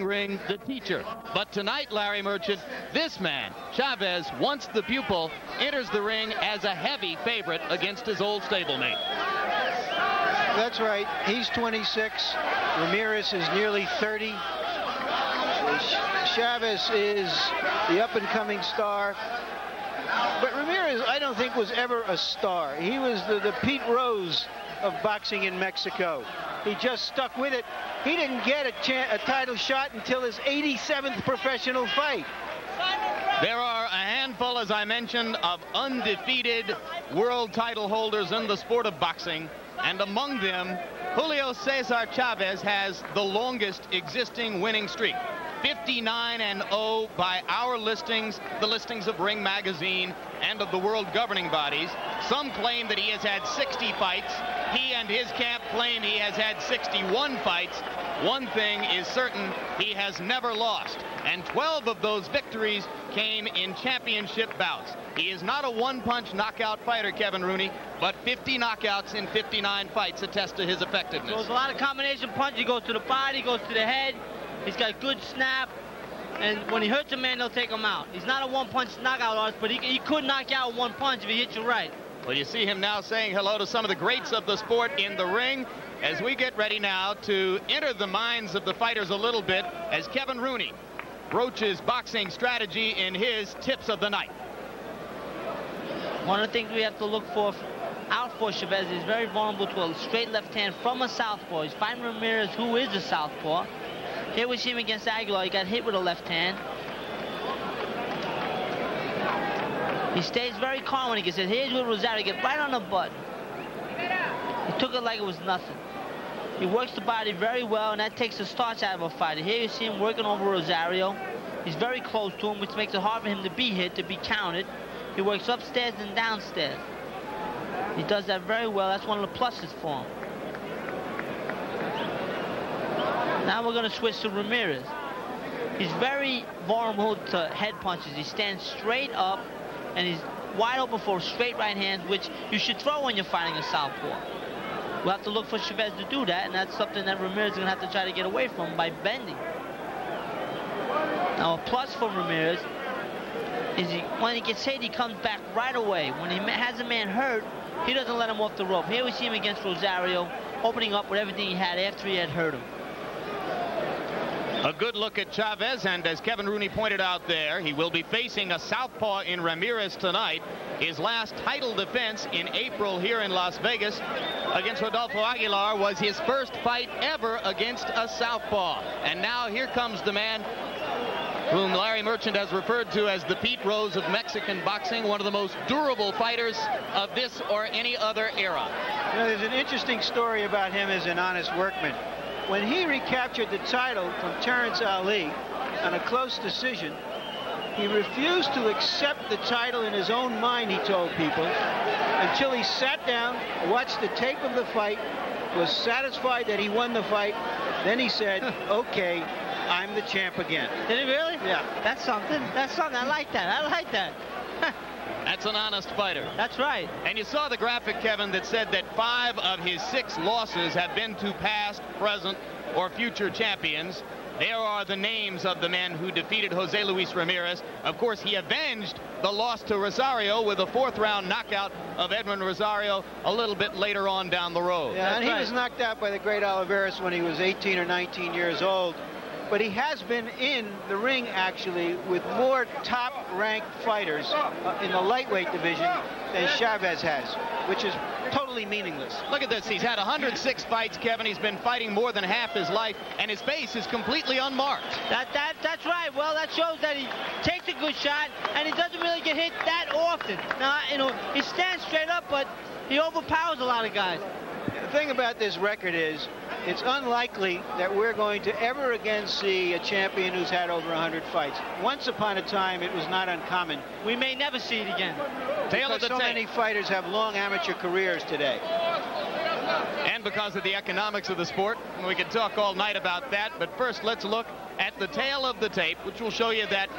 ring, the teacher. But tonight, Larry Merchant, this man, Chavez, once the pupil, enters the ring as a heavy favorite against his old stablemate. That's right. He's 26. Ramirez is nearly 30. Chavez is the up-and-coming star. But Ramirez, I don't think, was ever a star. He was the Pete Rose of boxing in Mexico. He just stuck with it. He didn't get a title shot until his 87th professional fight. There are a handful, as I mentioned, of undefeated world title holders in the sport of boxing, and among them, Julio Cesar Chavez has the longest existing winning streak. 59-0 by our listings, the listings of Ring Magazine and of the world governing bodies. Some claim that he has had 60 fights. He and his camp claim he has had 61 fights. One thing is certain, he has never lost, and 12 of those victories came in championship bouts. He is not a one-punch knockout fighter, Kevin Rooney, but 50 knockouts in 59 fights attest to his effectiveness. There's a lot of combination punches. He goes to the body, goes to the head. He's got good snap, and when he hurts a man, they'll take him out. He's not a one-punch knockout artist, but he could knock you out with one punch if he hits you right. Well, you see him now saying hello to some of the greats of the sport in the ring as we get ready now to enter the minds of the fighters a little bit as Kevin Rooney broaches boxing strategy in his tips of the night. One of the things we have to look out for Chavez is very vulnerable to a straight left hand from a southpaw. He's fighting Ramirez, who is a southpaw. Here we see him against Aguilar. He got hit with a left hand. He stays very calm when he gets hit. Here's with Rosario. Get right on the button. He took it like it was nothing. He works the body very well, and that takes the starch out of a fighter. Here you see him working over Rosario. He's very close to him, which makes it hard for him to be hit, to be counted. He works upstairs and downstairs. He does that very well. That's one of the pluses for him. Now we're going to switch to Ramirez. He's very vulnerable to head punches. He stands straight up, and he's wide open for straight right hands, which you should throw when you're fighting a southpaw. We'll have to look for Chavez to do that, and that's something that Ramirez is going to have to try to get away from by bending. Now, a plus for Ramirez is when he gets hit, he comes back right away. When he has a man hurt, he doesn't let him off the rope. Here we see him against Rosario, opening up with everything he had after he had hurt him. A good look at Chavez, and as Kevin Rooney pointed out there, he will be facing a southpaw in Ramirez tonight. His last title defense in April here in Las Vegas against Rodolfo Aguilar was his first fight ever against a southpaw. And now here comes the man whom Larry Merchant has referred to as the Pete Rose of Mexican boxing, one of the most durable fighters of this or any other era. You know, there's an interesting story about him as an honest workman. When he recaptured the title from Terrence Ali on a close decision, he refused to accept the title in his own mind, he told people, until he sat down, watched the tape of the fight, was satisfied that he won the fight. Then he said, okay, I'm the champ again. Did he really? Yeah. That's something. That's something. I like that. I like that. That's an honest fighter. That's right. And you saw the graphic, Kevin, that said that 5 of his 6 losses have been to past, present, or future champions. There are the names of the men who defeated Jose Luis Ramirez. Of course, he avenged the loss to Rosario with a 4th-round knockout of Edwin Rosario a little bit later on down the road. Yeah, and he was knocked out by the great Oliveras when he was 18 or 19 years old. But he has been in the ring, actually, with more top-ranked fighters in the lightweight division than Chavez has, which is totally meaningless. Look at this. He's had 106 fights, Kevin. He's been fighting more than half his life, and his face is completely unmarked. That's right. Well, that shows that he takes a good shot, and he doesn't really get hit that often. Now, you know, he stands straight up, but he overpowers a lot of guys. The thing about this record is, it's unlikely that we're going to ever again see a champion who's had over 100 fights. Once upon a time, it was not uncommon. We may never see it again. Because so many fighters have long amateur careers today. And because of the economics of the sport, we could talk all night about that. But first, let's look at the tail of the tape, which will show you that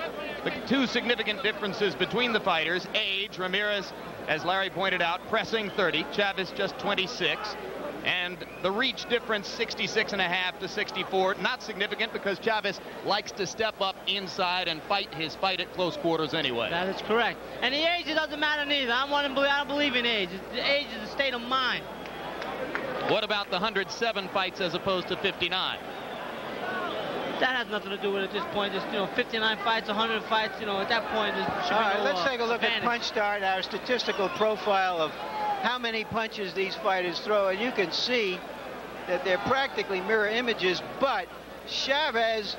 the 2 significant differences between the fighters: age, Ramirez, as Larry pointed out, pressing 30, Chavez just 26. And the reach difference, 66.5 to 64, not significant because Chavez likes to step up inside and fight his fight at close quarters anyway. That is correct. And the age, it doesn't matter neither. I don't believe in age. The age is a state of mind. What about the 107 fights as opposed to 59? That has nothing to do with it at this point. Just, 59 fights, 100 fights, at that point, there should All be right, no let's take a look advantage. at Punch Start, our statistical profile of how many punches these fighters throw. And you can see that they're practically mirror images, but Chavez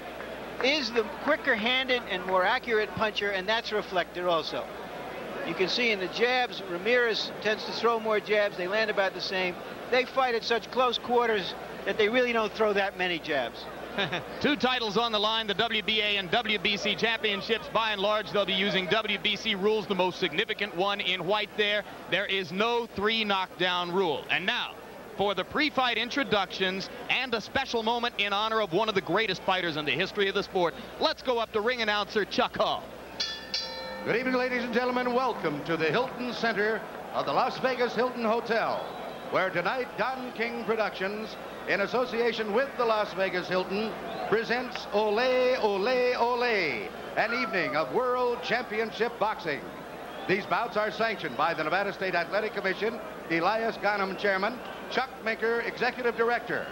is the quicker-handed and more accurate puncher, and that's reflected also. You can see in the jabs, Ramirez tends to throw more jabs. They land about the same. They fight at such close quarters that they really don't throw that many jabs. 2 titles on the line, the WBA and WBC championships. By and large, they'll be using WBC rules, the most significant one in white there. There is no 3 knockdown rule. And now, for the pre-fight introductions and a special moment in honor of one of the greatest fighters in the history of the sport, let's go up to ring announcer Chuck Hull. Good evening, ladies and gentlemen. Welcome to the Hilton Center of the Las Vegas Hilton Hotel, where tonight Don King Productions, in association with the Las Vegas Hilton, presents Ole, Ole, Ole, an evening of World Championship Boxing. These bouts are sanctioned by the Nevada State Athletic Commission, Elias Ghanem, Chairman, Chuck Minker, Executive Director.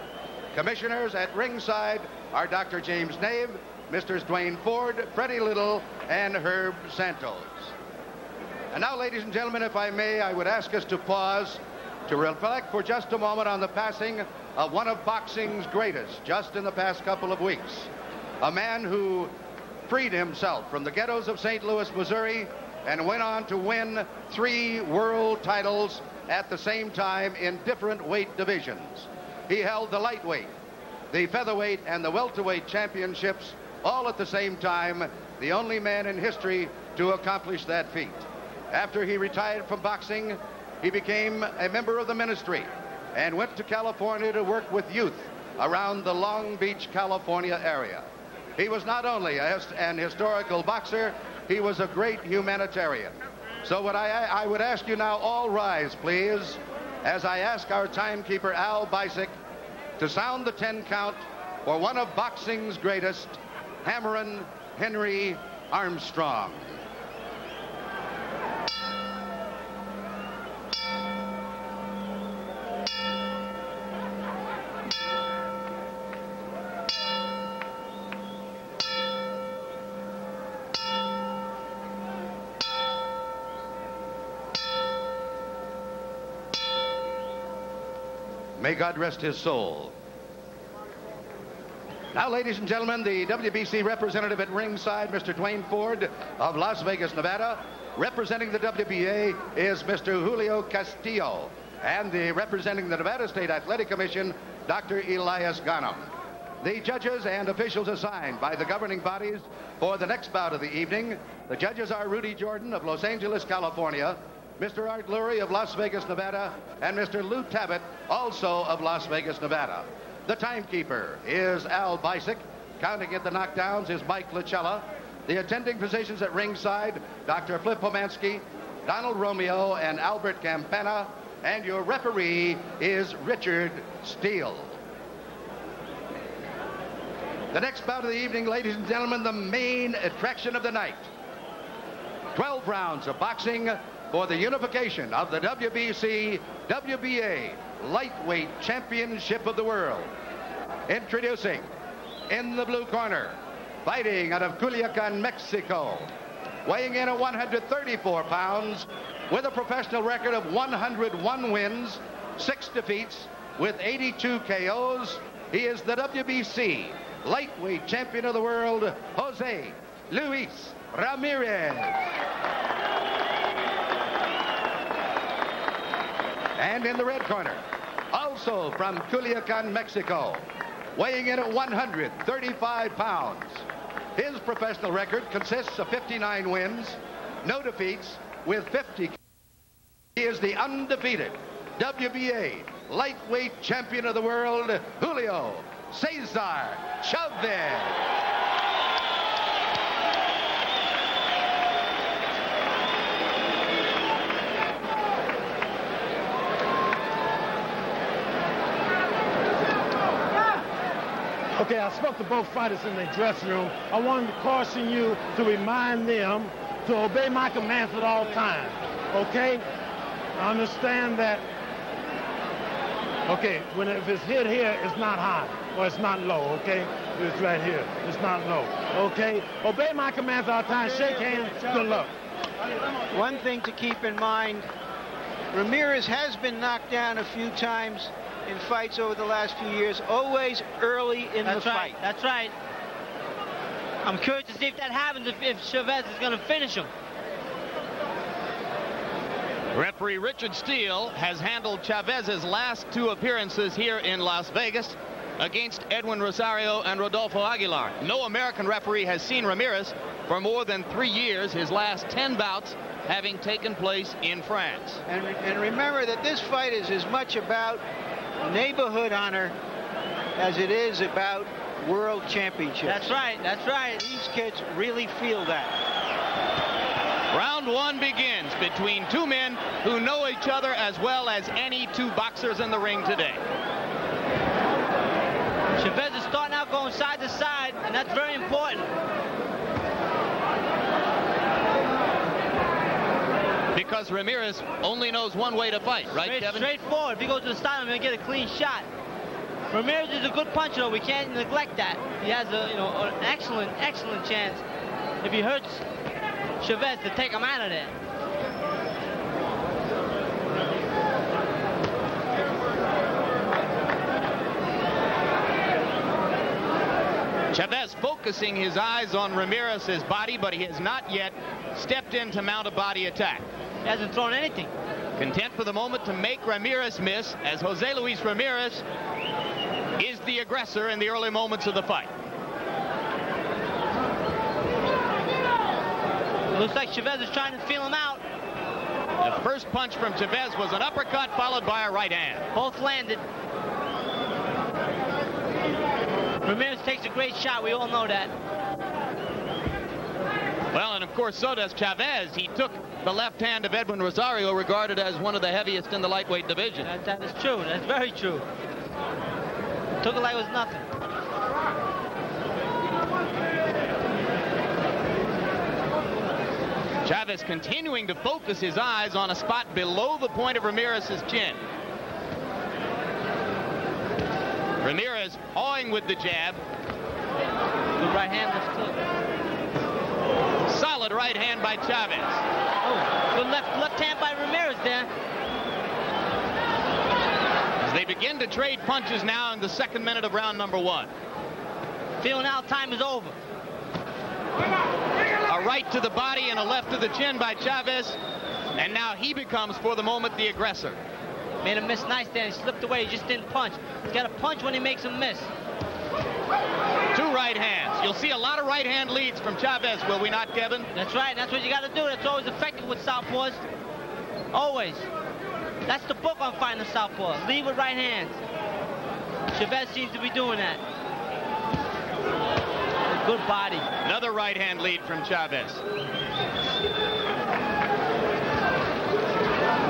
Commissioners at ringside are Dr. James Nave, Mr. Dwayne Ford, Freddie Little, and Herb Santos. And now, ladies and gentlemen, if I may, I would ask us to pause to reflect for just a moment on the passing of one of boxing's greatest just in the past couple of weeks. A man who freed himself from the ghettos of St. Louis, Missouri, and went on to win 3 world titles at the same time in different weight divisions. He held the lightweight, the featherweight, and the welterweight championships all at the same time, the only man in history to accomplish that feat. After he retired from boxing, he became a member of the ministry and went to California to work with youth around the Long Beach, California area. He was not only an historical boxer, he was a great humanitarian. So I would ask you now, all rise, please, as I ask our timekeeper, Al Bisick, to sound the 10 count for one of boxing's greatest, Hammerin' Henry Armstrong. May God rest his soul. Now, ladies and gentlemen, the WBC representative at ringside, Mr. Dwayne Ford of Las Vegas, Nevada. Representing the WBA is Mr. Julio Castillo. And representing the Nevada State Athletic Commission, Dr. Elias Ghanem. The judges and officials assigned by the governing bodies for the next bout of the evening. The judges are Rudy Jordan of Los Angeles, California, Mr. Art Lurie of Las Vegas, Nevada, and Mr. Lou Tabbitt, also of Las Vegas, Nevada. The timekeeper is Al Bisick. Counting at the knockdowns is Mike Lachella. The attending physicians at ringside, Dr. Flip Pomansky, Donald Romeo, and Albert Campana. And your referee is Richard Steele. The next bout of the evening, ladies and gentlemen, the main attraction of the night. 12 rounds of boxing for the unification of the WBC, WBA Lightweight Championship of the World. Introducing, in the blue corner, fighting out of Culiacan, Mexico, weighing in at 134 pounds, with a professional record of 101 wins, 6 defeats, with 82 KOs. He is the WBC Lightweight Champion of the World, Jose Luis Ramirez. And in the red corner, also from Culiacan, Mexico, weighing in at 135 pounds. His professional record consists of 59 wins, no defeats, with 50. He is the undefeated WBA Lightweight Champion of the World, Julio Cesar Chavez. Okay, I spoke to both fighters in their dressing room. I wanted to caution you to remind them to obey my commands at all times. Okay? I understand that. Okay, if it's hit here, it's not high, or it's not low, okay? It's right here. It's not low, okay? Obey my commands all the time. Shake hands. Good luck. One thing to keep in mind, Ramirez has been knocked down a few times in fights over the last few years, always early in the fight. That's right. I'm curious to see if that happens, if Chavez is going to finish him. Referee Richard Steele has handled Chavez's last 2 appearances here in Las Vegas against Edwin Rosario and Rodolfo Aguilar. No American referee has seen Ramirez for more than 3 years, his last 10 bouts having taken place in France. And remember that this fight is as much about neighborhood honor as it is about world championships. That's right, that's right. These kids really feel that. Round 1 begins between 2 men who know each other as well as any 2 boxers in the ring today. Chavez is starting out going side to side, and that's very important. Because Ramirez only knows one way to fight, right, Kevin? Straightforward. If he goes to the side, I'm going to get a clean shot. Ramirez is a good puncher, though. We can't neglect that. He has an excellent chance. If he hurts Chavez, to take him out of there. Chavez focusing his eyes on Ramirez's body, but he has not yet stepped in to mount a body attack. He hasn't thrown anything. Content for the moment to make Ramirez miss, as Jose Luis Ramirez is the aggressor in the early moments of the fight. Looks like Chavez is trying to feel him out. The first punch from Chavez was an uppercut followed by a right hand. Both landed. Ramirez takes a great shot. We all know that. Well, and of course, so does Chavez. He took the left hand of Edwin Rosario, regarded as one of the heaviest in the lightweight division. That is true. That's very true. Took it like it was nothing. Chavez continuing to focus his eyes on a spot below the point of Ramirez's chin. Ramirez pawing with the jab. Good right hand left hook. Solid right hand by Chavez. Oh, good left hand by Ramirez there. As they begin to trade punches now in the 2nd minute of round number 1. Feeling out time is over. A right to the body and a left to the chin by Chavez. And now he becomes, for the moment, the aggressor. Made him miss nice there. He slipped away. He just didn't punch. He's got to punch when he makes him miss. 2 right hands. You'll see a lot of right hand leads from Chavez, will we not, Kevin? That's right. That's what you got to do. That's always effective with southpaws. Always. That's the book on fighting the southpaw. Lead with right hands. Chavez seems to be doing that. Good body. Another right hand lead from Chavez.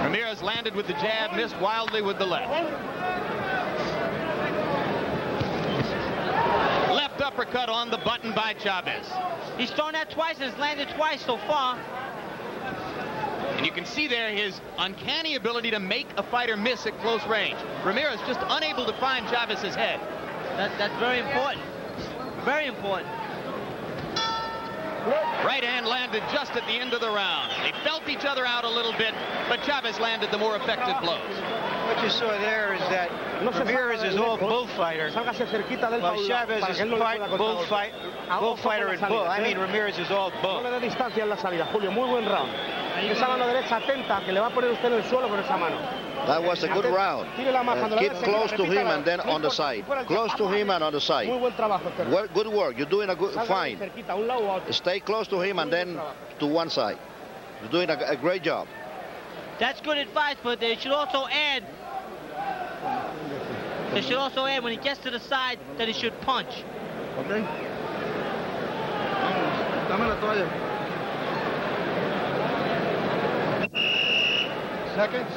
Ramirez landed with the jab, missed wildly with the left. Left uppercut on the button by Chavez. He's thrown that twice and has landed twice so far. And you can see there his uncanny ability to make a fighter miss at close range. Ramirez just unable to find Chavez's head. That's very important. Very important. Right hand landed just at the end of the round. They felt each other out a little bit, but Chavez landed the more effective blows. What you saw there is that Ramirez is all bullfighter, while Chavez is part bullfighter and bull. I mean, Ramirez is all bull. No le dé distancia en la salida, Julio. Muy buen round. Esa mano derecha atenta que le va a poner usted en el suelo con esa mano. That was a good round. Keep close to him and then on the side. Close to him and on the side. Good work. You're doing a good, fine. Stay close to him and then to one side. You're doing a great job. That's good advice, but they should also add. They should also add when he gets to the side that he should punch. Okay. Dame la toalla. Seconds.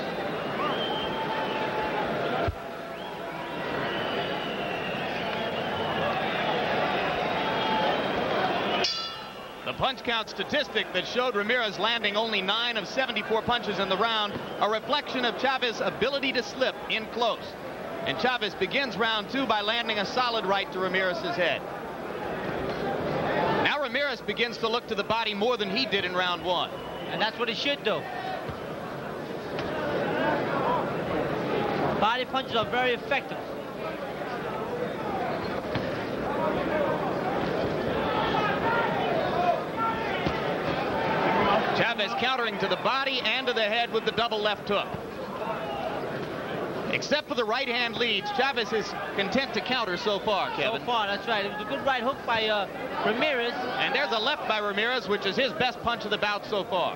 The punch count statistic that showed Ramirez landing only 9 of 74 punches in the round, a reflection of Chavez's ability to slip in close. And Chavez begins round 2 by landing a solid right to Ramirez's head. Now Ramirez begins to look to the body more than he did in round 1. And that's what he should do. Body punches are very effective. Chavez countering to the body and to the head with the double left hook. Except for the right hand leads, Chavez is content to counter so far, Kevin. So far, that's right. It was a good right hook by Ramirez. And there's a left by Ramirez, which is his best punch of the bout so far.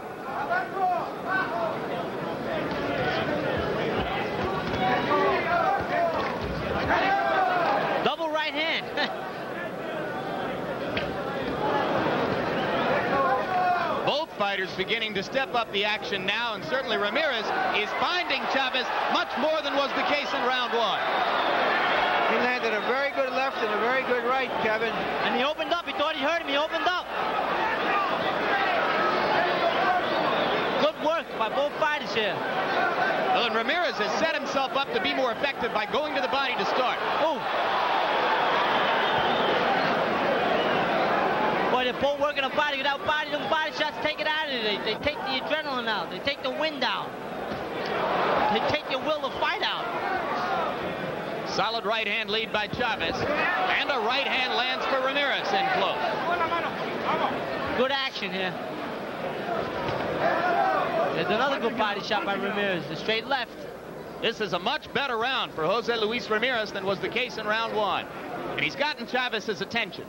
Double right hand. Both fighters beginning to step up the action now, and certainly Ramirez is finding Chavez much more than was the case in round 1. He landed a very good left and a very good right, Kevin. And he opened up. He thought he hurt him. He opened up. Good work by both fighters here. Well, and Ramirez has set himself up to be more effective by going to the body to start. Oh. Boy, they're both working the body. Without body, them body shots take it out of you. They take the adrenaline out. They take the wind out. They take your will to fight out. Solid right hand lead by Chavez. And a right hand lands for Ramirez in close. Good action here. There's another good body shot by Ramirez. The straight left. This is a much better round for Jose Luis Ramirez than was the case in round 1. And he's gotten Chavez's attention.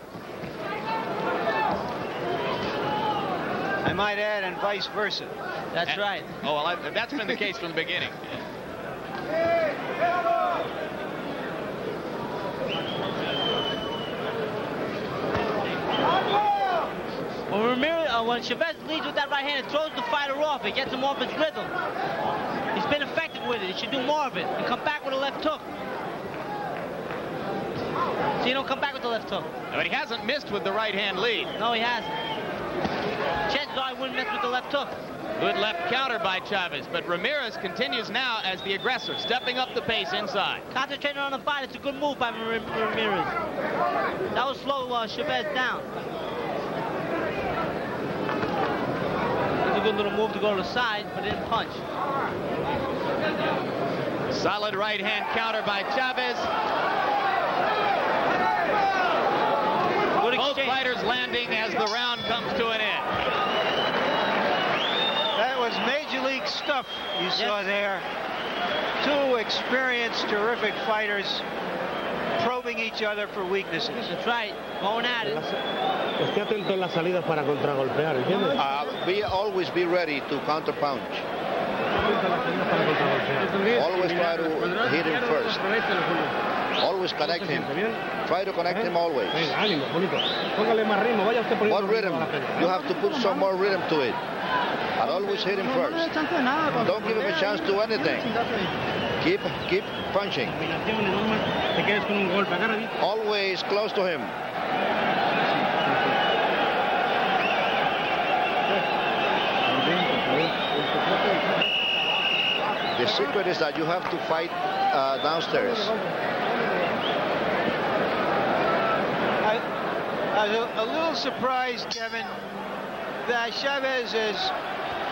I might add, and vice versa. That's right. Oh, well, that's been the case from the beginning. When Ramirez, when Chavez leads with that right hand, it throws the fighter off. It gets him off his rhythm. He's been effective with it. He should do more of it. And come back with a left hook. So you don't come back with the left hook. But he hasn't missed with the right hand lead. No, he hasn't. Chances are he wouldn't miss with the left hook. Good left counter by Chavez, but Ramirez continues now as the aggressor, stepping up the pace inside. Concentrating on the body. It's a good move by Ramirez. That will slow Chavez down. It's a good little move to go to the side, but didn't punch. Solid right hand counter by Chavez. Both fighters landing as the round comes to an end. That was major league stuff you saw there. Two experienced, terrific fighters probing each other for weaknesses. That's right, going at it. Esté atento en las salidas para contragolpear, ¿entiendes? Always be ready to counter punch. Always try to hit him first. Always connect him. Try to connect him always. What rhythm? You have to put some more rhythm to it. And always hit him first. Don't give him a chance to do anything. Keep punching. Always close to him. The secret is that you have to fight downstairs. I was a little surprised, Kevin, that Chavez has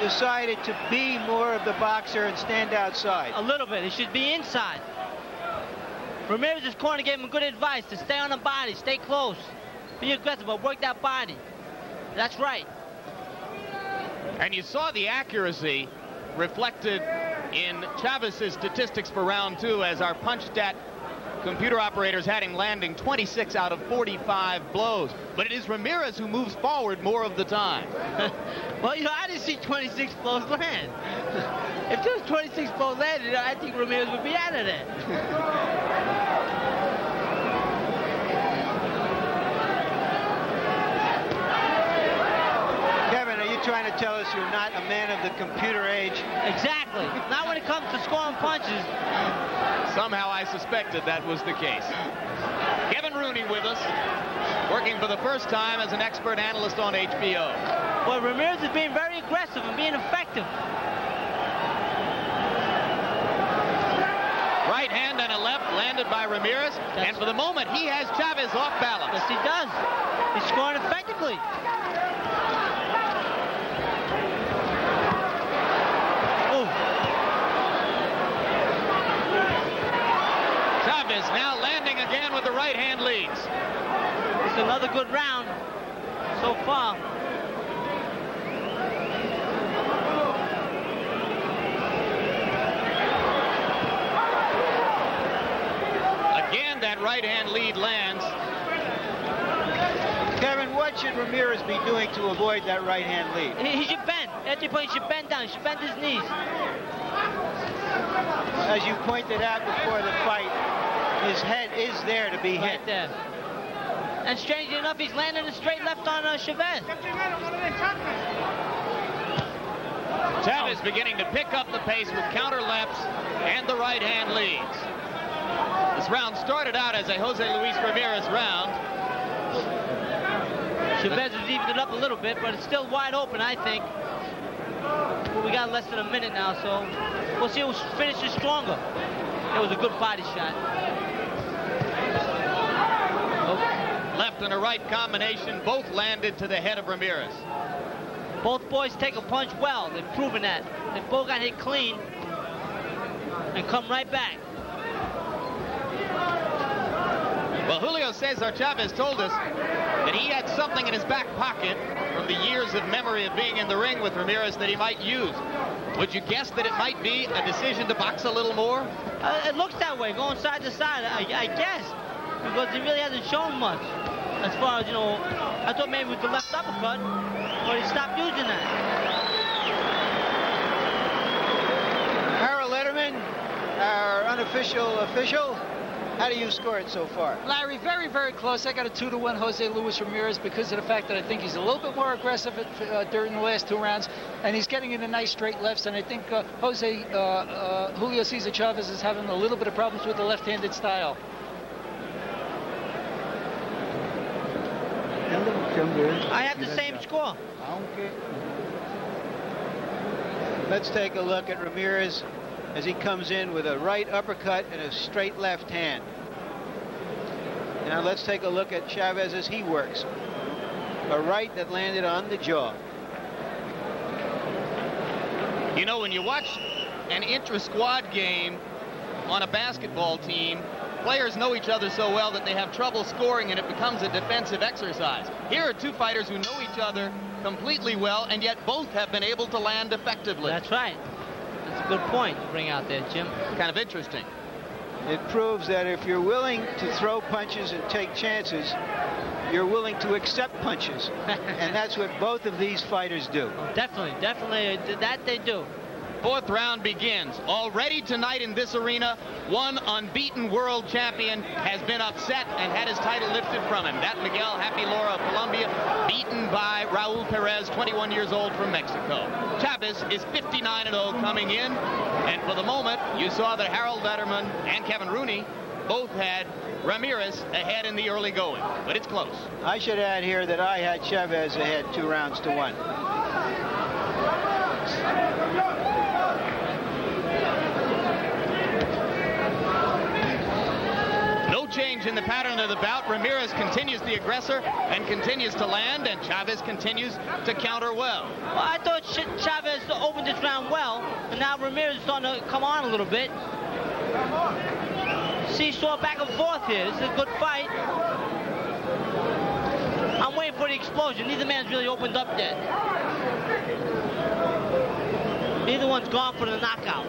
decided to be more of the boxer and stand outside. A little bit. He should be inside. Ramirez's corner gave him good advice to stay on the body, stay close, be aggressive, but work that body. That's right. And you saw the accuracy reflected in Chavez's statistics for round 2 as our punch stat computer operators had him landing 26 out of 45 blows. But it is Ramirez who moves forward more of the time. Well, you know, I didn't see 26 blows land. If there was 26 blows landed, I think Ramirez would be out of there. Kevin, are you trying to tell us you're not a man of the computer age? Exactly. Not when it comes to scoring punches. Somehow I suspected that was the case. Kevin Rooney with us. working for the first time as an expert analyst on HBO. Well, Ramirez is being very aggressive and being effective. Right hand and a left landed by Ramirez. And for the moment, he has Chavez off balance. Yes, he does. He's scoring effectively. Chavez now landing again with the right hand leads. It's another good round so far. Again, that right hand lead lands. Kevin, what should Ramirez be doing to avoid that right hand lead? He should bend. At the point, he should bend down. He should bend his knees. As you pointed out before the fight, his head is there to be hit. Right there. And strangely enough, he's landing a straight left on Chavez. Chavez beginning to pick up the pace with counter lefts and the right hand leads. This round started out as a Jose Luis Ramirez round. Chavez has evened it up a little bit, but it's still wide open, I think. But we got less than a minute now, so we'll see who finishes stronger. It was a good body shot. Left and a right combination, both landed to the head of Ramirez. Both boys take a punch well. They've proven that. They both got hit clean and come right back. Well, Julio Cesar Chavez told us that he had something in his back pocket from the years of memory of being in the ring with Ramirez that he might use. Would you guess that it might be a decision to box a little more? It looks that way, going side to side, I guess, because he really hasn't shown much. As far as, you know, I thought maybe with the left uppercut, but he stopped using that. Harold Letterman, our unofficial official. How do you score it so far? Larry, very, very close. I got a 2-1 Jose Luis Ramirez because of the fact that I think he's a little bit more aggressive during the last 2 rounds, and he's getting into nice straight lefts. And I think Julio Cesar Chavez is having a little bit of problems with the left-handed style. I have the same score. Let's take a look at Ramirez as he comes in with a right uppercut and a straight left hand. Now let's take a look at Chavez as he works. A right that landed on the jaw. You know, when you watch an intra-squad game on a basketball team, players know each other so well that they have trouble scoring and it becomes a defensive exercise. Here are 2 fighters who know each other completely well, and yet both have been able to land effectively. That's right. That's a good point to bring out there, Jim. Kind of interesting. It proves that if you're willing to throw punches and take chances, you're willing to accept punches. And that's what both of these fighters do. Oh, definitely, definitely. That they do. 4th round begins. Already tonight in this arena, one unbeaten world champion has been upset and had his title lifted from him. That Miguel Happy Laura of Colombia, beaten by Raul Perez, 21 years old, from Mexico. Chavez is 59-0 coming in, and for the moment, you saw that Harold Letterman and Kevin Rooney both had Ramirez ahead in the early going, but it's close. I should add here that I had Chavez ahead 2-1. Change in the pattern of the bout. Ramirez continues the aggressor and continues to land, and Chavez continues to counter well. Well, I thought Chavez opened this round well, and now Ramirez is starting to come on a little bit. Seesaw back and forth here. This is a good fight. I'm waiting for the explosion. Neither man's really opened up yet. Neither one's gone for the knockout.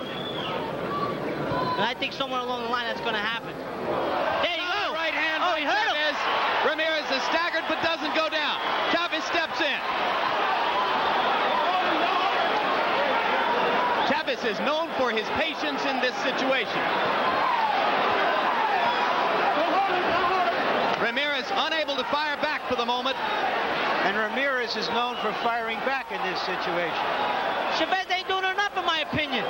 And I think somewhere along the line that's going to happen. There you go. Right hand by Chavez. Ramirez is staggered but doesn't go down. Chavez steps in. Chavez is known for his patience in this situation. Ramirez unable to fire back for the moment. And Ramirez is known for firing back in this situation. Chavez ain't doing enough, in my opinion.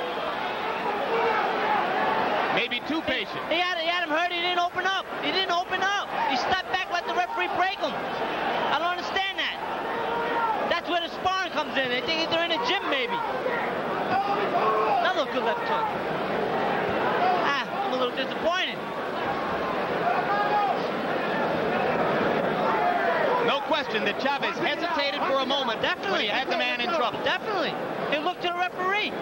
Maybe too patient. He had him hurt. He didn't open up. He didn't open up. He stepped back, let the referee referee break them. I don't understand that. That's where the sparring comes in. They think they're in a gym, maybe. Another good left hook. I'm a little disappointed. No question that Chavez hesitated for a moment. Definitely. When he had the man in trouble. Definitely. He looked to the referee.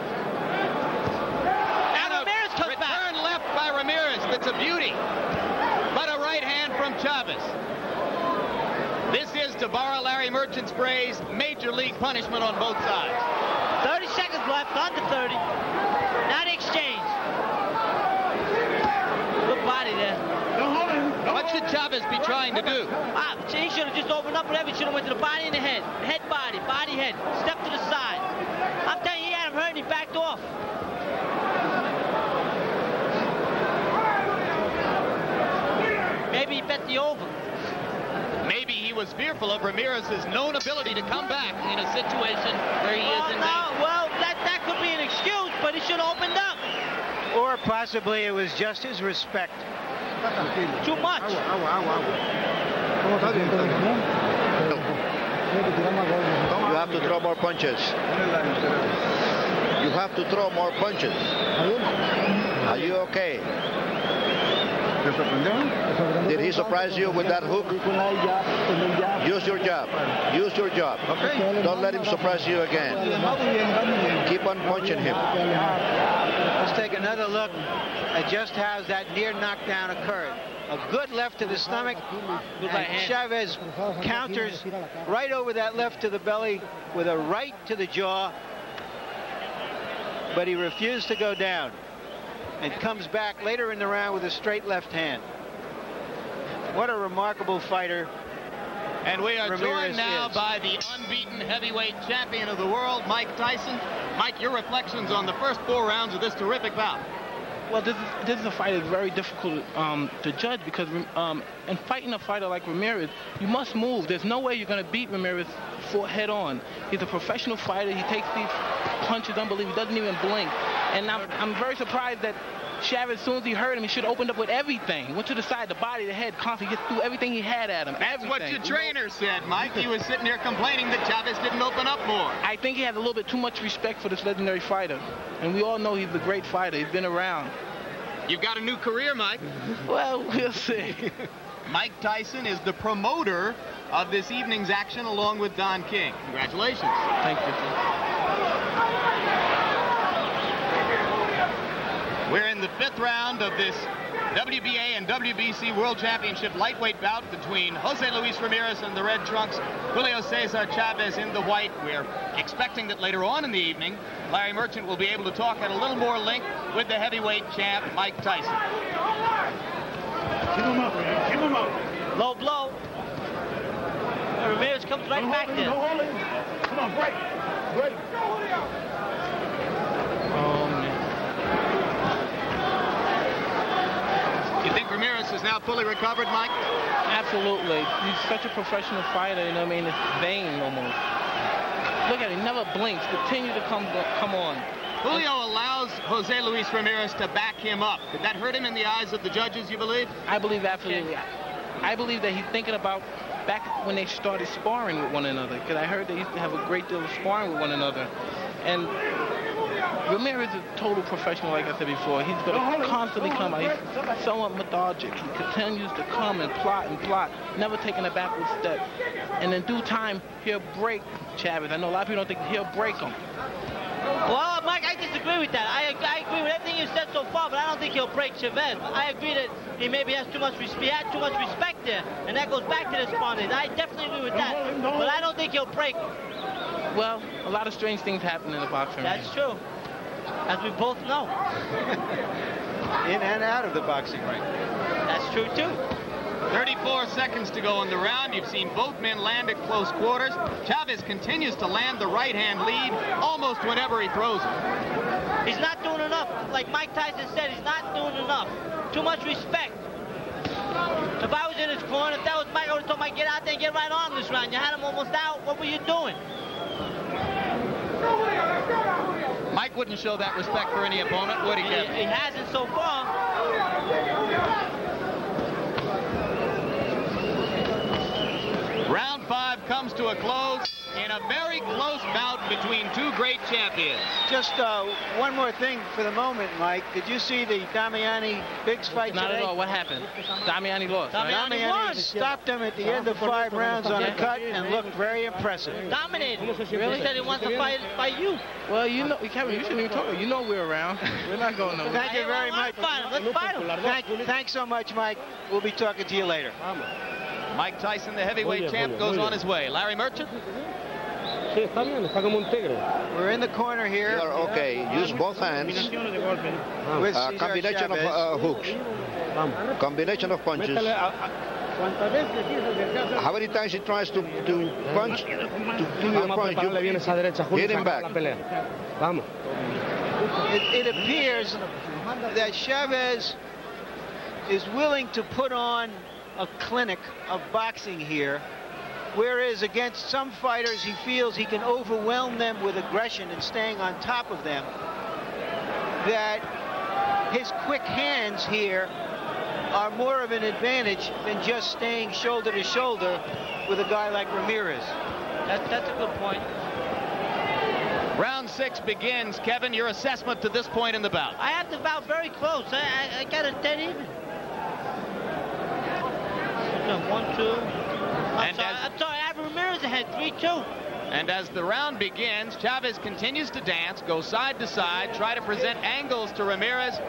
And Ramirez comes back. Return left by Ramirez. That's a beauty. But a right hand from Chavez. This is, to borrow Larry Merchant's phrase, major league punishment on both sides. 30 seconds left, under 30. Now the exchange. Good body there. What should Chavez be trying to do? He should have just opened up whatever. He should have went to the body and the head. Head, body, head. Step to the side. I'm telling you, he had him hurt and he backed off. Maybe he bet the over. Maybe he was fearful of Ramirez's known ability to come back in a situation where he is in danger. Well, that could be an excuse, but he should have opened up. Or possibly it was just his respect. Too much. You have to throw more punches. You have to throw more punches. Are you okay? Did he surprise you with that hook? Use your jab. Use your jab. Okay. Don't let him surprise you again. Keep on punching him. Let's take another look at just how that near knockdown occurred. A good left to the stomach, and Chavez counters right over that left to the belly with a right to the jaw, but he refused to go down and comes back later in the round with a straight left hand. What a remarkable fighter. And we are Ramirez joined now is. by the unbeaten heavyweight champion of the world, Mike Tyson. Mike, your reflections on the first 4 rounds of this terrific bout. Well, this is a fight that's very difficult to judge because in fighting a fighter like Ramirez, you must move. There's no way you're going to beat Ramirez head on. He's a professional fighter. He takes these punches unbelievable. He doesn't even blink. And I'm very surprised that Chavez, as soon as he heard him, he should have opened up with everything. Went to the side, the body, the head, constantly just threw everything he had at him. That's what your trainer said, Mike. He was sitting there complaining that Chavez didn't open up more. I think he has a little bit too much respect for this legendary fighter. And we all know he's a great fighter. He's been around. You've got a new career, Mike. Well, we'll see. Mike Tyson is the promoter of this evening's action along with Don King. Congratulations. Thank you. We're in the 5th round of this WBA and WBC World Championship lightweight bout between Jose Luis Ramirez in the red trunks, Julio Cesar Chavez in the white. We're expecting that later on in the evening, Larry Merchant will be able to talk at a little more length with the heavyweight champ, Mike Tyson. Keep him up, man. Keep him up. Low blow. And Ramirez comes right back there. Come on, break. Break. Oh, man. You think Ramirez is now fully recovered, Mike? Absolutely. He's such a professional fighter, you know what I mean? It's vain almost. Look at him, he never blinks. Continue to come on. Julio allows Jose Luis Ramirez to back him up. Did that hurt him in the eyes of the judges, you believe? I believe absolutely. I believe that he's thinking about back when they started sparring with one another, because I heard they used to have a great deal of sparring with one another. And Ramirez is a total professional, like I said before. He's going to constantly come out. He's somewhat methodic. He continues to come and plot, never taking a backward step. And in due time, he'll break Chavez. I know a lot of people don't think he'll break him. Well, Mike, I disagree with that. I agree with everything you said so far, but I don't think he'll break Chavez. I agree that he maybe has too much respect there, and that goes back to the sparring. I definitely agree with that, but I don't think he'll break him. Well, a lot of strange things happen in the boxing ring. That's true, as we both know. In and out of the boxing ring. That's true, too. 34 seconds to go in the round. You've seen both men land at close quarters. Chavez continues to land the right-hand lead almost whenever he throws it. He's not doing enough. Like Mike Tyson said, he's not doing enough. Too much respect. If I was in his corner, if that was Mike, I would have told Mike, get out there and get right on this round. You had him almost out. What were you doing? Mike wouldn't show that respect for any opponent, would he, Kevin? He hasn't so far. to a close in a very close bout between two great champions. Just one more thing for the moment, Mike. Did you see the Damiani Biggs fight Not today? at all. What happened? Damiani lost. Right? Damiani stopped him at the end of 5 rounds on a cut and looked very impressive. Dominated. Really? He said he wants to fight you. Well, you know, Kevin, you shouldn't even talk. You know we're around. We're not going nowhere. Thank you very much. Let's fight him. Thanks so much, Mike. We'll be talking to you later. Mike Tyson, the heavyweight champ, goes on his way. Larry Merchant? We're in the corner here. Okay, use both hands. Combination of hooks. Combination of punches. How many times he tries to punch? To your punch, you hit him back. It appears that Chavez is willing to put on a clinic of boxing here, whereas against some fighters he feels he can overwhelm them with aggression and staying on top of them. That his quick hands here are more of an advantage than just staying shoulder to shoulder with a guy like Ramirez. That's a good point. Round 6 begins. Kevin, your assessment to this point in the bout? I have the bout very close. I got it dead even. 1, 2. I'm sorry, Ramirez ahead, 3-2. And as the round begins, Chavez continues to dance, go side to side, try to present angles to Ramirez,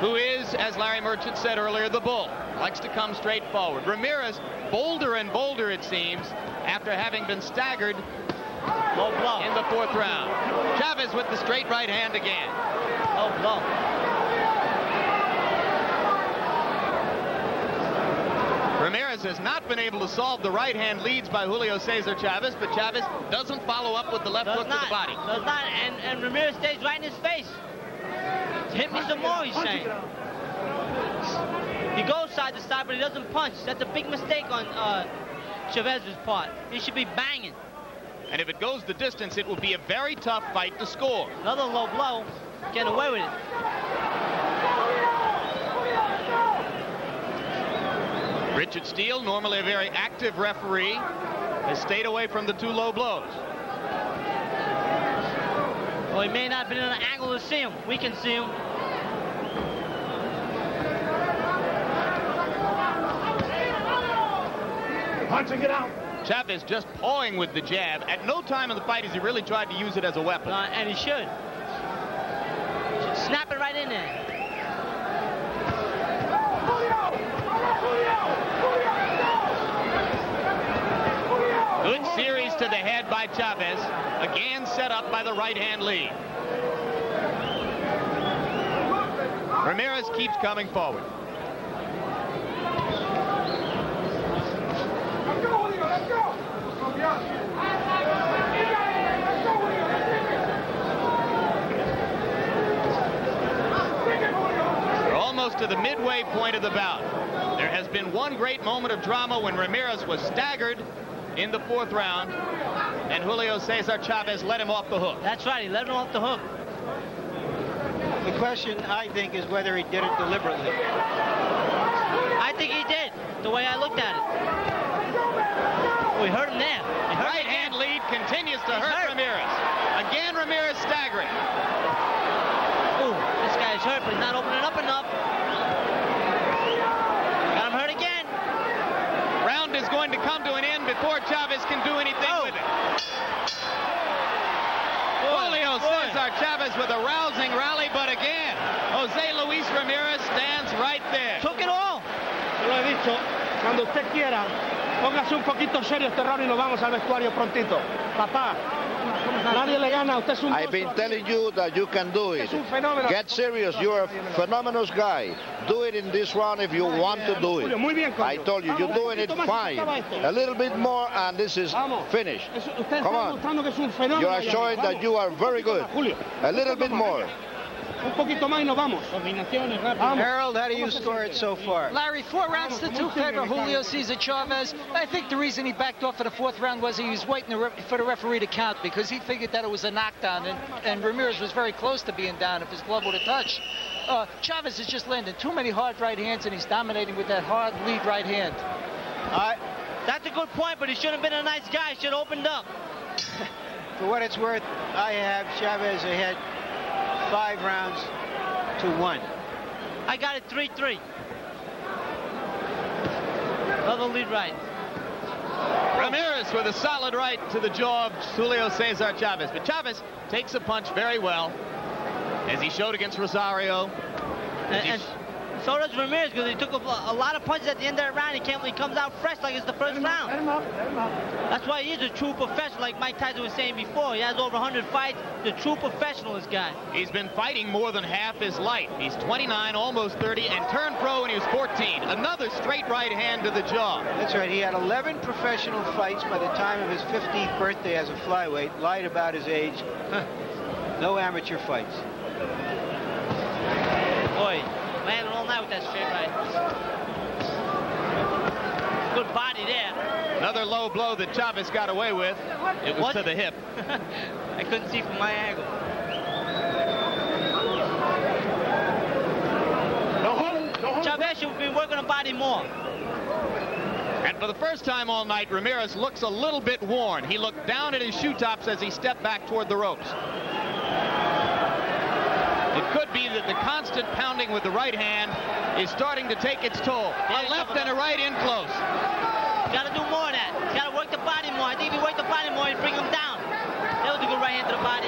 who is, as Larry Merchant said earlier, the bull. Likes to come straight forward. Ramirez, bolder and bolder, it seems, after having been staggered low blow in the 4th round. Chavez with the straight right hand again. Low blow. Ramirez has not been able to solve the right-hand leads by Julio Cesar Chavez, but Chavez doesn't follow up with the left hook to the body. Does not, and Ramirez stays right in his face. Hit me some more, he's saying. He goes side to side, but he doesn't punch. That's a big mistake on Chavez's part. He should be banging. And if it goes the distance, it will be a very tough fight to score. Another low blow, getting away with it. Richard Steele, normally a very active referee, has stayed away from the 2 low blows. Well, he may not have been in an angle to see him. We can see him. Punching it out. Chavez just pawing with the jab. At no time in the fight has he really tried to use it as a weapon. And he should. Snap it right in there. Good series to the head by Chavez. Again set up by the right-hand lead. Ramirez keeps coming forward. We're almost to the midway point of the bout. There has been one great moment of drama when Ramirez was staggered in the 4th round, and Julio Cesar Chavez let him off the hook. That's right, he let him off the hook. The question, I think, is whether he did it deliberately. I think he did, the way I looked at it. Oh, he hurt him there. Right-hand lead continues to hurt Ramirez. Again, Ramirez staggering. Ooh, this guy's hurt, but he's not opening up enough. Got him hurt again. Round is going to come to an end before Chavez can do anything with it. Julio Cesar Chavez with a rousing rally, but again, Jose Luis Ramirez stands right there. Took it all. Te lo he dicho, cuando usted quiera, póngase un poquito serio este round y nos vamos al vestuario prontito. Papá, nadie le gana, usted es un I've been telling you that you can do it. Get serious, you're a phenomenal guy. Do it in this round if you want to do it. I told you, you're doing it fine. A little bit more and this is finished. Come on. You are showing that you are very good. A little bit more. Harold, how do you score it so far? Larry, 4 rounds to 2 favor Julio Cesar Chavez. I think the reason he backed off for the 4th round was he was waiting for the referee to count because he figured that it was a knockdown, and Ramirez was very close to being down if his glove would have touched. Chavez is just landing too many hard right hands, and he's dominating with that hard lead right hand. That's a good point, but he should have been a nice guy. Should have opened up. For what it's worth, I have Chavez ahead 5 rounds to 1. I got it 3-3. Another lead right. Ramirez with a solid right to the jaw of Julio Cesar Chavez. But Chavez takes a punch very well, as he showed against Rosario. And so does Ramirez, because he took a lot of punches at the end of that round. He comes out fresh like it's the first round. Let him up. That's why he's a true professional, like Mike Tyson was saying before. He has over 100 fights. The true professional, this guy. He's been fighting more than half his life. He's 29, almost 30, and turned pro when he was 14. Another straight right hand to the jaw. That's right. He had 11 professional fights by the time of his 15th birthday as a flyweight. Lied about his age. No amateur fights. Boy, landed all night with that straight right. Good body there. Another low blow that Chavez got away with. It was to the hip. I couldn't see from my angle. Chavez should have been working the body more. And for the first time all night, Ramirez looks a little bit worn. He looked down at his shoe tops as he stepped back toward the ropes. It could be that the constant pounding with the right hand is starting to take its toll. A left and a right in close. Got to do more of that. Got to work the body more. I think if he worked the body more, he'd bring him down. That was a good right hand to the body.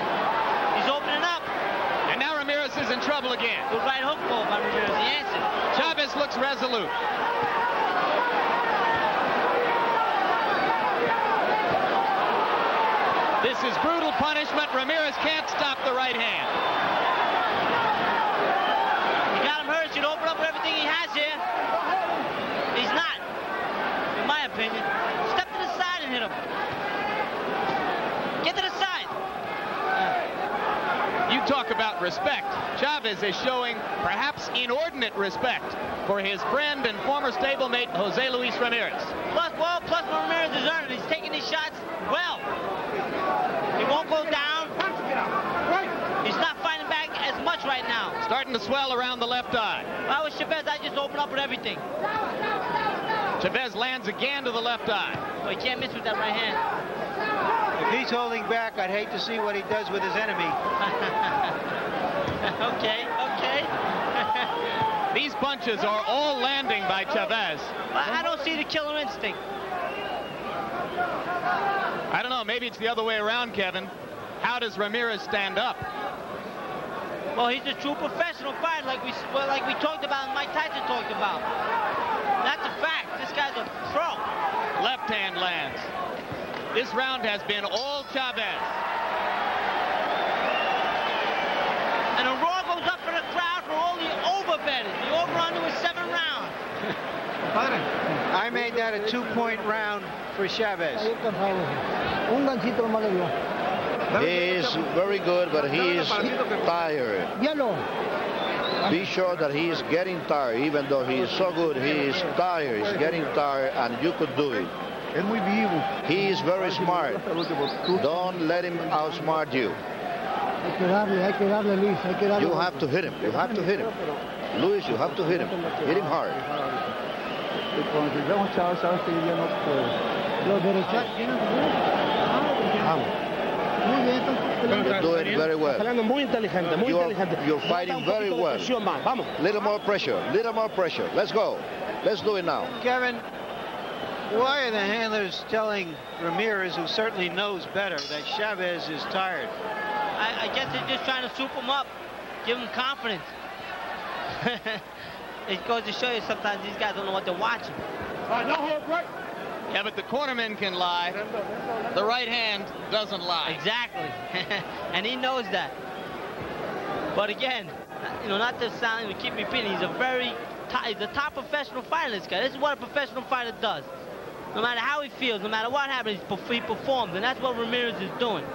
He's opening up. And now Ramirez is in trouble again. Good right hook ball by Ramirez. He answered. Chavez looks resolute. This is brutal punishment. Ramirez can't stop the right hand. He got him hurt. Should open up with everything he has here. He's not, in my opinion. Step to the side and hit him. Get to the side. You talk about respect. Chavez is showing perhaps inordinate respect for his friend and former stablemate, Jose Luis Ramirez. Plus Ramirez is earned it. He's taking these shots well. He won't go down. He's not fighting back as much right now. Starting to swell around the left eye. If I was Chavez, I'd just open up with everything. Chavez lands again to the left eye. Well, he can't miss with that right hand. If he's holding back, I'd hate to see what he does with his enemy. Okay. These punches are all landing by Chavez. I don't see the killer instinct. I don't know, maybe it's the other way around, Kevin. How does Ramirez stand up? Well, he's a true professional fighter, like we talked about and Mike Tyson talked about. That's a fact. This guy's a pro. Left hand lands. This round has been all Chavez. And a roar goes up for the crowd for all the overbetters. The over-under was 7 rounds. I made that a 2-point round for Chavez. He is very good, but he is tired. Be sure that he is getting tired. Even though he is so good, he is tired. He's getting tired, and you could do it. He is very smart. Don't let him outsmart you. You have to hit him. You have to hit him. Luis, you have to hit him. Hit him hard. You're doing very well. You're fighting very well. Little more pressure. Little more pressure. Let's go. Let's do it now. Kevin, why are the handlers telling Ramirez, who certainly knows better, that Chavez is tired? I guess they're just trying to soup him up, give him confidence. It goes to show you sometimes these guys don't know what they're watching. Yeah, but the cornerman can lie. The right hand doesn't lie. Exactly. And he knows that. But again, you know, not to sound, keep repeating, he's he's a top professional fighter, this guy. This is what a professional fighter does. No matter how he feels, no matter what happens, he performs. And that's what Ramirez is doing.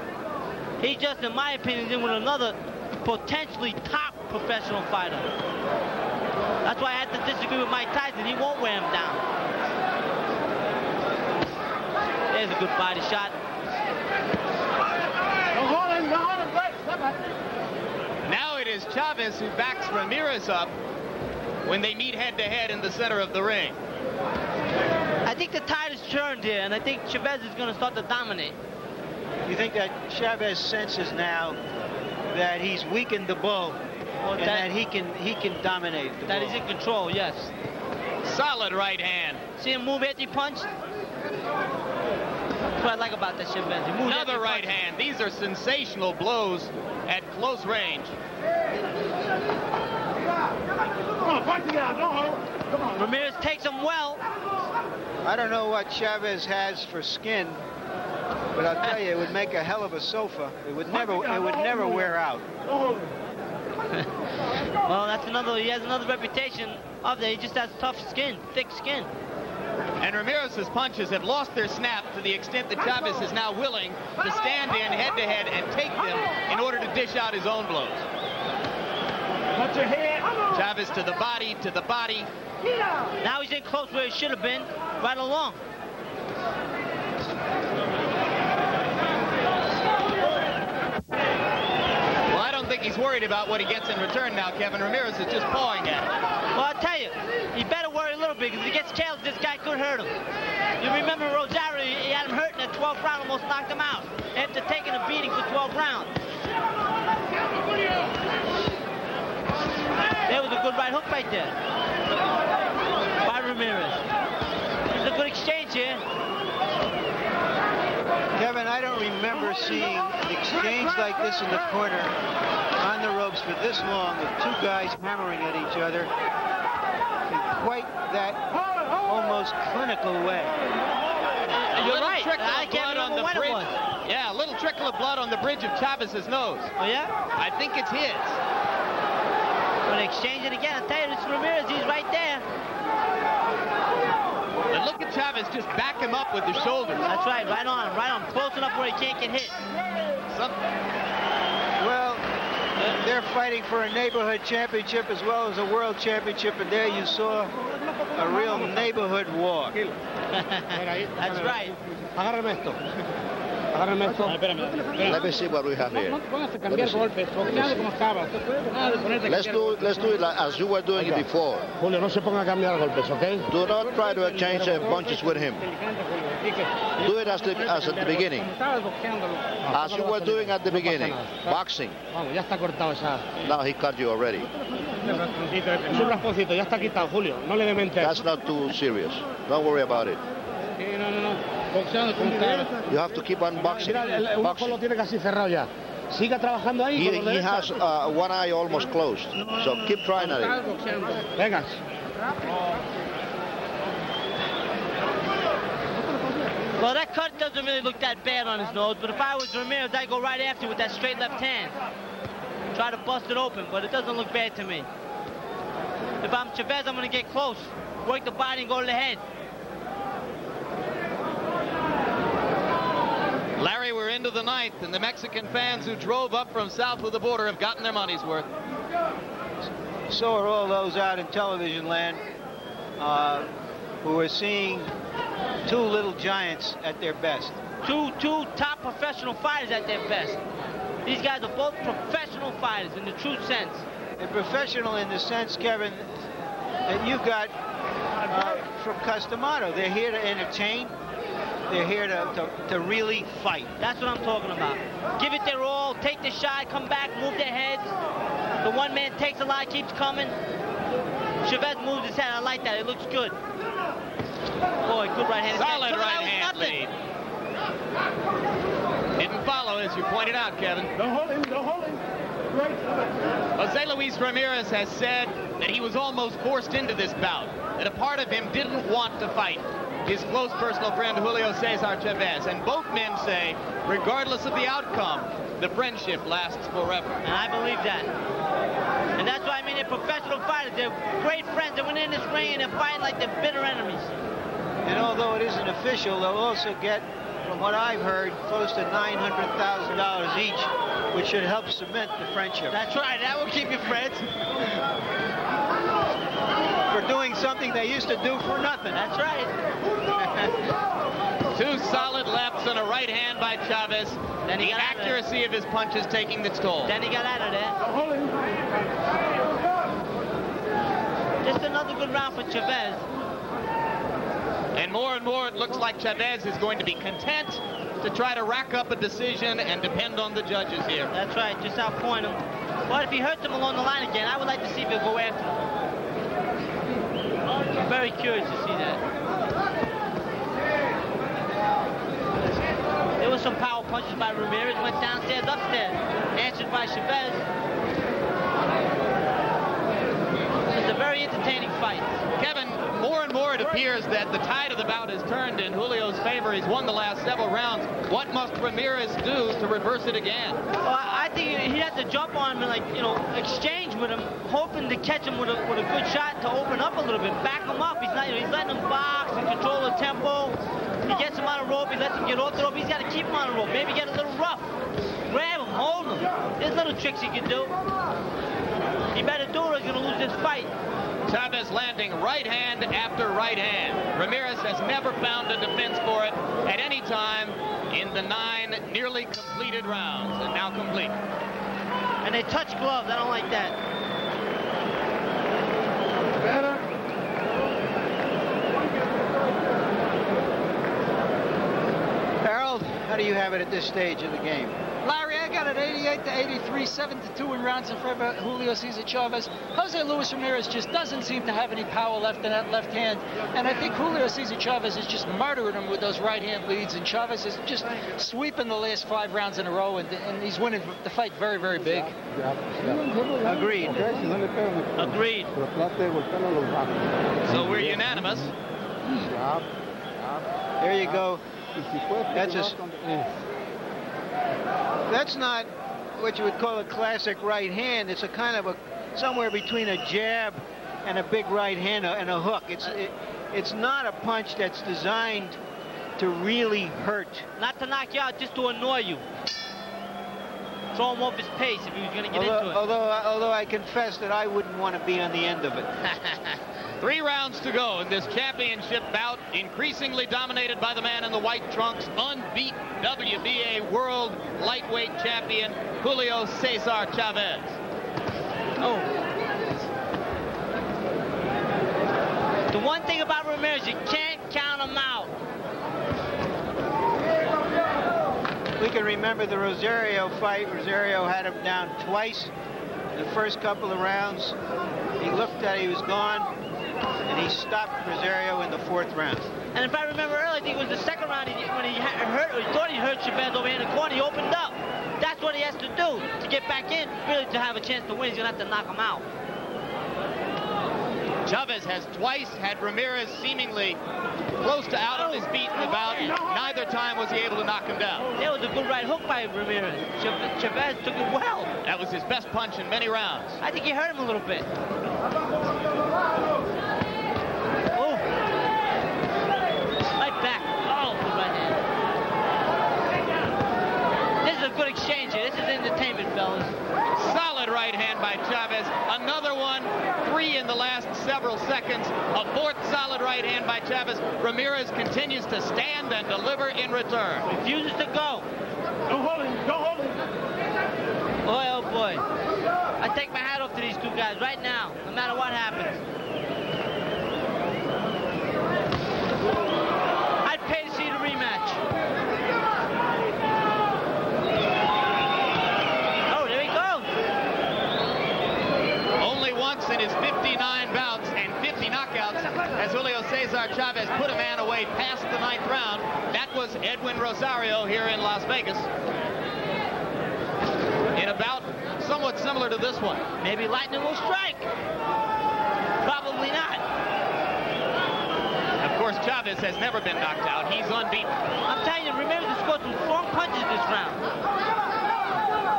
He just, in my opinion, is in with another potentially top professional fighter. That's why I had to disagree with Mike Tyson. He won't wear him down. There's a good body shot. Now it is Chavez who backs Ramirez up when they meet head-to-head in the center of the ring. I think the tide is turned here, and I think Chavez is going to start to dominate. You think that Chavez senses now that he's weakened the bull, and that he can dominate the bull? That he's in control, yes. Solid right hand. See him move after he punched? That's what I like about that Chavez. He moves Another right hand. These are sensational blows at close range. Come on, fight together. Don't hold. Come on. Ramirez takes him well. I don't know what Chavez has for skin, but I'll tell you, it would make a hell of a sofa. It would never wear out. Well, that's another. He has another reputation of that. He just has tough skin, thick skin. And Ramirez's punches have lost their snap to the extent that Chavez is now willing to stand in head-to-head and take them in order to dish out his own blows. Put your head. Chavez to the body, to the body. Now he's in close where he should have been, right along. Well, I don't think he's worried about what he gets in return now, Kevin. Ramirez is just pawing at it. Well, I'll tell you, he better worry a little bit, because if he gets challenged, this guy could hurt him. You remember Rosario, he had him hurt in that 12th round, almost knocked him out after taking a beating for 12 rounds. There was a good right hook right there by Ramirez. It's a good exchange here. Kevin, I don't remember seeing an exchange like this in the corner on the ropes for this long with two guys hammering at each other in quite that almost clinical way. You're right. I can't remember when it was. Yeah, a little trickle of blood on the bridge of Chavez's nose. Oh, yeah? I think it's his. Gonna exchange it again. I'll tell you, this Ramirez, he's right there. And look at Chavez just back him up with his shoulders. That's right, right on, close enough where he can't get hit. Well, they're fighting for a neighborhood championship as well as a world championship, and there you saw a real neighborhood war. That's right. Let me see what we have here. Let's do it like as you were doing it before. Julio, no se ponga a cambiar golpes, okay? Do not try to exchange punches with him. Do it as at the beginning. As you were doing at the beginning. Boxing. Now he cut you already. That's not too serious. Don't worry about it. You have to keep on boxing. He has one eye almost closed. So keep trying at it. Well, that cut doesn't really look that bad on his nose, but if I was Ramirez, I'd go right after with that straight left hand. Try to bust it open, but it doesn't look bad to me. If I'm Chavez, I'm going to get close. Work the body and go to the head. Larry, we're into the ninth, and the Mexican fans who drove up from south of the border have gotten their money's worth. So are all those out in television land who are seeing two little giants at their best. Two top professional fighters at their best. These guys are both professional fighters in the true sense. And professional in the sense, Kevin, that you got from Customato. They're here to entertain. They're here to really fight. That's what I'm talking about. Give it their all, take the shot, come back, move their heads. The one man takes a lot, keeps coming. Chavez moves his head. I like that. It looks good. Boy, good right hand. Solid right hand lead. Didn't follow, as you pointed out, Kevin. Don't hold him. Don't hold him. Jose Luis Ramirez has said that he was almost forced into this bout, that a part of him didn't want to fight his close personal friend Julio Cesar Chavez. And both men say, regardless of the outcome, the friendship lasts forever. And I believe that. And that's why, I mean, they're professional fighters. They're great friends. They went in this ring and they're fighting like they're bitter enemies. And although it isn't official, they'll also get, from what I've heard, close to $900,000 each, which should help cement the friendship. That's right. That will keep you friends. For doing something they used to do for nothing. That's right. Two solid lefts and a right hand by Chavez. Then the accuracy of his punches taking its toll. Then he got out of there. Just another good round for Chavez. And more it looks like Chavez is going to be content to try to rack up a decision and depend on the judges here. That's right, just outpoint him. But if he hurts him along the line again, I would like to see if he'll go after him. I'm very curious to see that. There was some power punches by Ramirez, went downstairs, upstairs, answered by Chavez. It's a very entertaining fight. Kevin, more and more it appears that the tide of the bout has turned in Julio's favor. He's won the last several rounds. What must Ramirez do to reverse it again? Well, I think he has to jump on him and, like, you know, exchange with him, hoping to catch him with a good shot to open up a little bit, back him up. He's not, you know, he's letting him box and control the tempo. He gets him on a rope, he lets him get off the rope. He's got to keep him on a rope. Maybe get a little rough. Grab him, hold him. There's little tricks he can do. He better do it or he's going to lose this fight. Chavez landing right hand after right hand. Ramirez has never found a defense for it at any time in the 9 nearly completed rounds, and now complete. And they touch gloves. I don't like that. Better. Harold, how do you have it at this stage of the game? Larry, I got it 88-83, 7-2 in rounds in favor of Julio Cesar Chavez. Jose Luis Ramirez just doesn't seem to have any power left in that left hand. And I think Julio Cesar Chavez is just murdering him with those right hand leads. And Chavez is just sweeping the last 5 rounds in a row. And he's winning the fight very, very big. Agreed. Agreed. So we're unanimous. There you go. That's just... That's not what you would call a classic right hand. It's a kind of somewhere between a jab and a big right hand and a hook. It's not a punch that's designed to really hurt. Not to knock you out, just to annoy you. Throw him off his pace if he was going to get into it. Although I confess that I wouldn't want to be on the end of it. 3 rounds to go in this championship bout, increasingly dominated by the man in the white trunks, unbeaten WBA World Lightweight Champion, Julio Cesar Chavez. Oh. The one thing about Ramirez, you can't count him out. We can remember the Rosario fight. Rosario had him down twice in the first couple of rounds. He looked at it, he was gone. And he stopped Rosario in the 4th round. And if I remember earlier, I think it was the 2nd round when he hurt, or he thought he hurt Chavez over here in the corner. He opened up. That's what he has to do to get back in, really to have a chance to win. He's going to have to knock him out. Chavez has twice had Ramirez seemingly close to out on his feet in the bout. Neither time was he able to knock him down. That was a good right hook by Ramirez. Chavez took it well. That was his best punch in many rounds. I think he hurt him a little bit. Oh. Right back. Oh, good right hand. This is a good exchange here. This is entertainment, fellas. Solid right hand by Chavez. Another one. 3 in the last several seconds. A 4th solid right hand by Chavez. Ramirez continues to stand and deliver in return. Refuses to go. Don't hold him. Don't hold him. Boy, oh boy. I take my hat off to these 2 guys right now, no matter what happens. I'd pay to see the rematch. Oh, there he goes. Only once in his 59 bouts and 50 knockouts has Julio Cesar Chavez put a man away past the 9th round. That was Edwin Rosario here in Las Vegas. In a bout somewhat similar to this one. Maybe lightning will strike. Probably not. Of course, Chavez has never been knocked out. He's unbeaten. I'm telling you, Ramirez has scored some strong punches this round.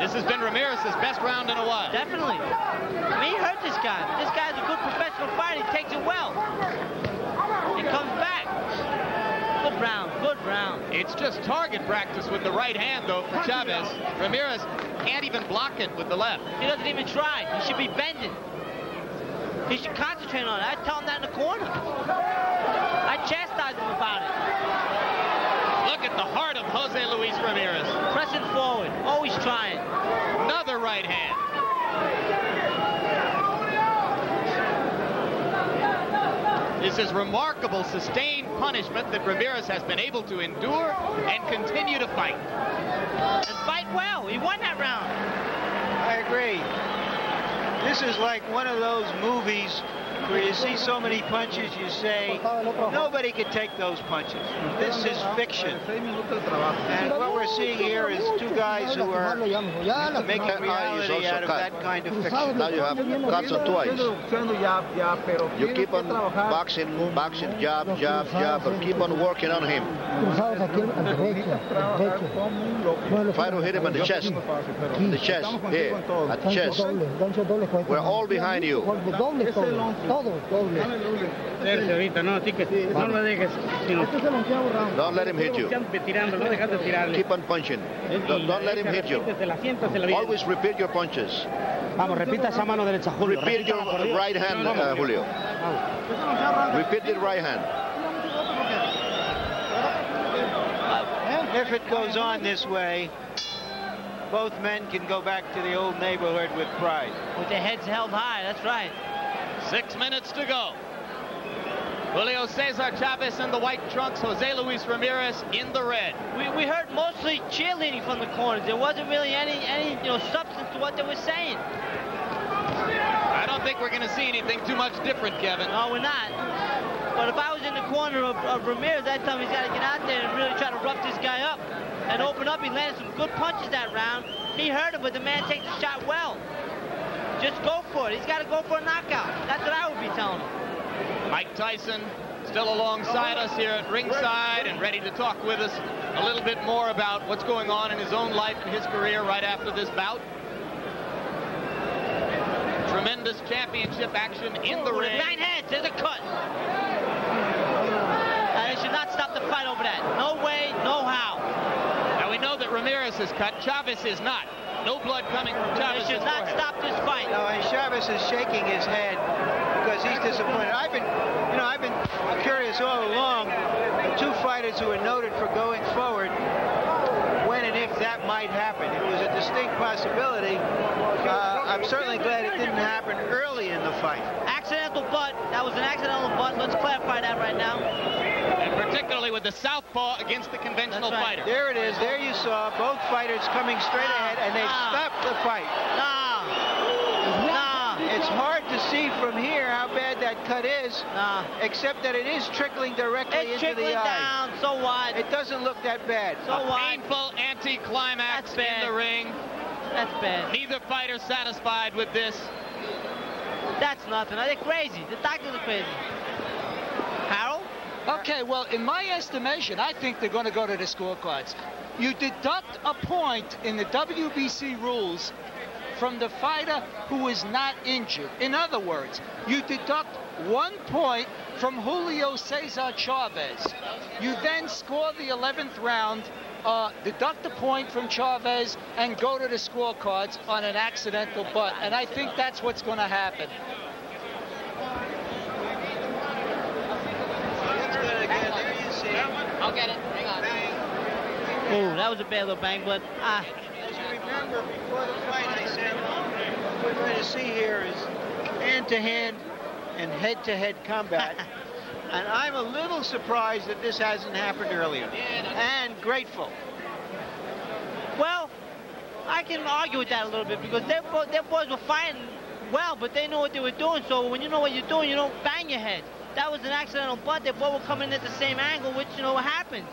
This has been Ramirez's best round in a while. Definitely. I mean, he hurt this guy. This guy's a good professional fighter. He takes it well. He comes back. Good round. Good round. It's just target practice with the right hand, though, for Chavez. Ramirez can't even block it with the left. He doesn't even try. He should be bending. He should concentrate on it. I tell him that in the corner. I chastise him about it. Look at the heart of Jose Luis Ramirez. Pressing forward. Always trying. Another right hand. This is remarkable sustained punishment that Ramirez has been able to endure and continue to fight. And fight well. He won that round. I agree. This is like one of those movies where you see so many punches, you say, nobody can take those punches. This is fiction. And what we're seeing here is two guys who are making reality out of that kind of fiction. Now you have cuts on twice. You keep on boxing, jab, but keep on working on him. Try to hit him in the chest. The chest, here, at the chest. We're all behind you. Don't let him hit you. Keep on punching. Don't let him hit you. Always repeat your punches. Repeat your right hand, Julio. Repeat the right hand. If it goes on this way, both men can go back to the old neighborhood with pride. With their heads held high, that's right. 6 minutes to go. Julio Cesar Chavez in the white trunks, Jose Luis Ramirez in the red. We heard mostly cheerleading from the corners. There wasn't really any substance to what they were saying. I don't think we're going to see anything too much different, Kevin. No, we're not. But if I was in the corner of Ramirez, I'd tell him he's got to get out there and really try to rough this guy up and open up. He landed some good punches that round. He hurt him, but the man takes the shot well. Just go for it. He's got to go for a knockout. That's what I would be telling him. Mike Tyson still alongside us here at ringside and ready to talk with us a little bit more about what's going on in his own life and his career right after this bout. Tremendous championship action in the ring. 9 heads. There's a cut. They should not stop the fight over that. No way, no how. Now we know that Ramirez is cut. Chavez is not. No blood coming from Chavez. They should not stop this fight. No, and Chavez is shaking his head because he's disappointed. I've been curious all along. The two fighters who are noted for going forward, when and if that might happen. It was a distinct possibility. I'm certainly glad it didn't happen early in the fight. Accidental butt. That was an accidental butt. Let's clarify that right now. And particularly with the southpaw against the conventional fighter. There it is. There you saw both fighters coming straight ahead, and they've stopped the fight. It's hard to see from here how bad that cut is, except that it is trickling directly into the eye. Down. So what? It doesn't look that bad. So a what? painful anti-climax in the ring. That's bad. Neither fighter satisfied with this. That's nothing. They're crazy. The doctors are crazy. Harold? Okay, well, in my estimation, I think they're going to go to the scorecards. You deduct a point in the WBC rules from the fighter who is not injured. In other words, you deduct 1 point from Julio Cesar Chavez. You then score the 11th round, deduct a point from Chavez, and go to the scorecards on an accidental butt. And I think that's what's going to happen. I'll get it. Hang on. Oh, that was a bad little bang, but As you remember, before the fight, I said what we're going to see here is hand-to-hand and head-to-head combat. And I'm a little surprised that this hasn't happened earlier. And grateful. Well, I can argue with that a little bit because their boys were fighting well, but they knew what they were doing. So when you know what you're doing, you don't bang your head. That was an accidental butt. They both were coming at the same angle, which, what happened.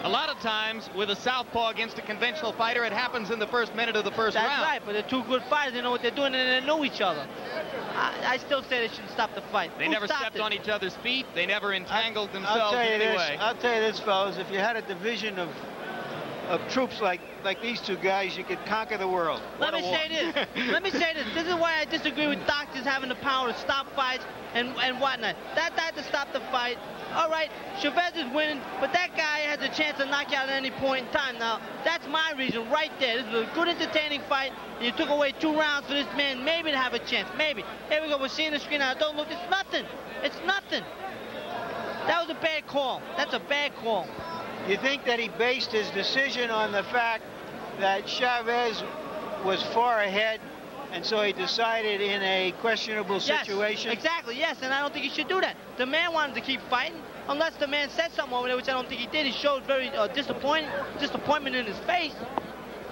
A lot of times, with a southpaw against a conventional fighter, it happens in the first minute of the first round. That's right, but they're two good fighters. They know what they're doing, and they know each other. I still say they shouldn't stop the fight. They never stepped on each other's feet. They never entangled themselves in any way. I'll tell you this, fellas. If you had a division of troops like these two guys, you could conquer the world. Let me say this. This is why I disagree with doctors having the power to stop fights and whatnot. That had to stop the fight. All right, Chavez is winning, but that guy has a chance to knock you out at any point in time. Now, that's my reason right there. This is a good, entertaining fight. You took away 2 rounds for this man maybe to have a chance. Maybe. Here we go. We're seeing the screen now. Don't look. It's nothing. It's nothing. That was a bad call. That's a bad call. You think that he based his decision on the fact that Chavez was far ahead And so he decided in a questionable situation. Yes, exactly, yes, and I don't think he should do that. The man wanted to keep fighting, unless the man said something over there, which I don't think he did. He showed very disappointment in his face.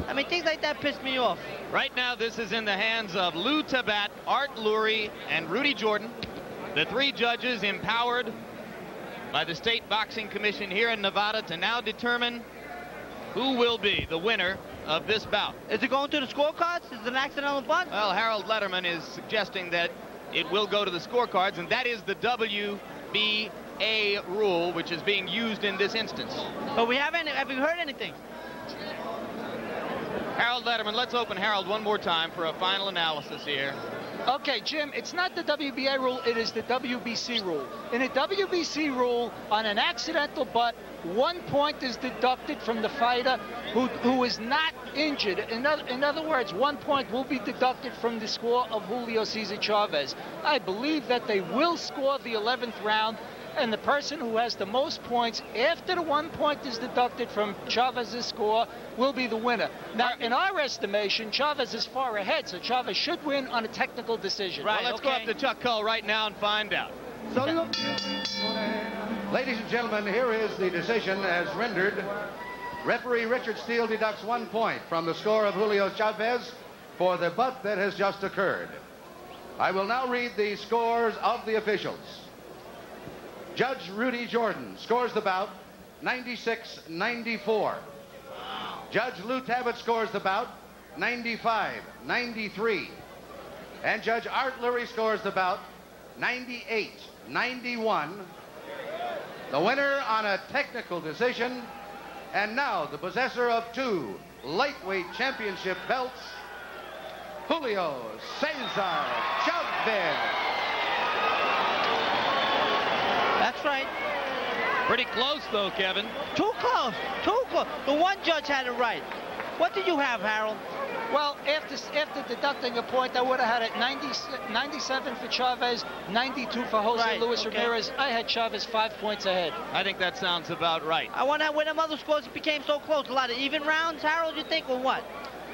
I mean, things like that pissed me off. Right now, this is in the hands of Lou Tabat, Art Lurie, and Rudy Jordan, the three judges empowered by the State Boxing Commission here in Nevada to now determine who will be the winner of this bout. Is it going to the scorecards? Is it an accidental bunt? Well, Harold Letterman is suggesting that it will go to the scorecards, and that is the WBA rule, which is being used in this instance. But have we heard anything? Harold Letterman, let's open Harold one more time for a final analysis here. Okay, Jim, it's not the WBA rule, it is the WBC rule. In a WBC rule, on an accidental butt, 1 point is deducted from the fighter who is not injured. In other words, 1 point will be deducted from the score of Julio Cesar Chavez. I believe that they will score the 11th round, and the person who has the most points after the 1 point is deducted from Chavez's score will be the winner. Now, in our estimation, Chavez is far ahead, so Chavez should win on a technical decision. Right, well, let's go up to Chuck Cull right now and find out. Ladies and gentlemen, here is the decision as rendered. Referee Richard Steele deducts 1 point from the score of Julio Chavez for the butt that has just occurred. I will now read the scores of the officials. Judge Rudy Jordan scores the bout 96-94. Judge Lou Tabat scores the bout 95-93. And Judge Art Lurie scores the bout 98-91. The winner on a technical decision, and now the possessor of 2 lightweight championship belts, Julio Cesar Chavez. That's right. Pretty close, though, Kevin. Too close. The one judge had it right. What did you have, Harold? Well, after deducting a point, I would have had it 97 for Chavez, 92 for Jose Luis Ramirez. I had Chavez 5 points ahead. I think that sounds about right. I wonder when them other scores became so close. A lot of even rounds, Harold, you think, or what?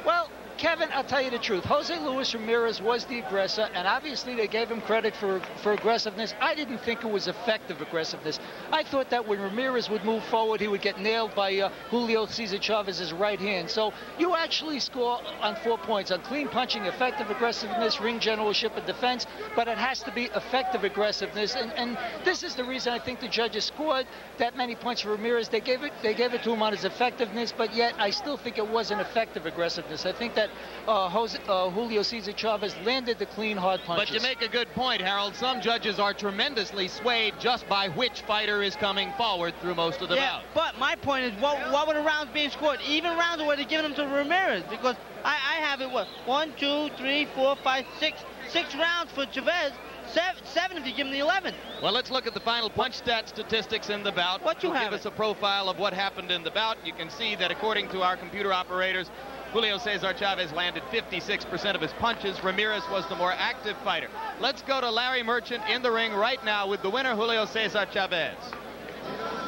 Well, Kevin, I'll tell you the truth. Jose Luis Ramirez was the aggressor, and obviously they gave him credit for aggressiveness. I didn't think it was effective aggressiveness. I thought that when Ramirez would move forward, he would get nailed by Julio Cesar Chavez's right hand. So you actually score on 4 points, on clean punching, effective aggressiveness, ring generalship, and defense, but it has to be effective aggressiveness. And this is the reason I think the judges scored that many points for Ramirez. They gave it to him on his effectiveness, but yet I still think it wasn't effective aggressiveness. I think that Julio Cesar Chavez landed the clean, hard punches. But you make a good point, Harold. Some judges are tremendously swayed just by which fighter is coming forward through most of the bout. But my point is, what were the rounds being scored? Even rounds, or were they giving them to Ramirez? Because I have it, 1, 2, 3, 4, 5, 6 rounds for Chavez. 7 if you give him the 11th. Well, let's look at the final punch stat statistics in the bout. What you have? Give us a profile of what happened in the bout. You can see that according to our computer operators, Julio Cesar Chavez landed 56% of his punches. Ramirez was the more active fighter. Let's go to Larry Merchant in the ring right now with the winner, Julio Cesar Chavez.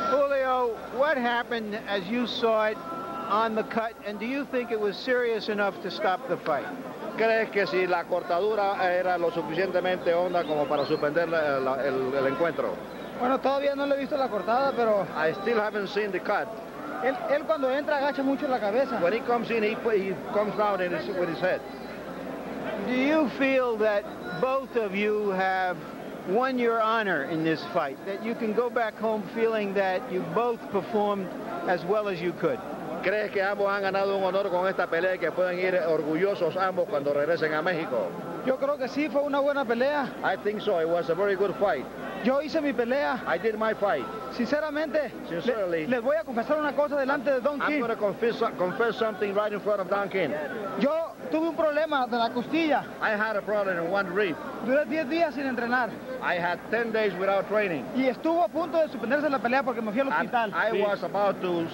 Julio, what happened as you saw it on the cut, and do you think it was serious enough to stop the fight? ¿Crees que si la cortadura era lo suficientemente honda como para suspender el encuentro? Bueno, todavía no le he visto la cortada, pero... I still haven't seen the cut. Él cuando entra agacha mucho la cabeza. When he comes in, he comes down with his head. Do you feel that both of you have won your honor in this fight? That you can go back home feeling that you both performed as well as you could? ¿Crees que ambos han ganado un honor con esta pelea y que pueden ir orgullosos ambos cuando regresen a México? Yo creo que sí, fue una buena pelea. I think so. It was a very good fight. Yo hice mi pelea. I did my fight. Sinceramente, les voy a confesar una cosa delante de Don King. I'm going to confess something right in front of Don King. Yo tuve un problema de la costilla. I had a problem in one rib. Duré 10 días sin entrenar. I had 10 days without training. Y estuvo a punto de suspenderse la pelea porque me fui al hospital. I was about to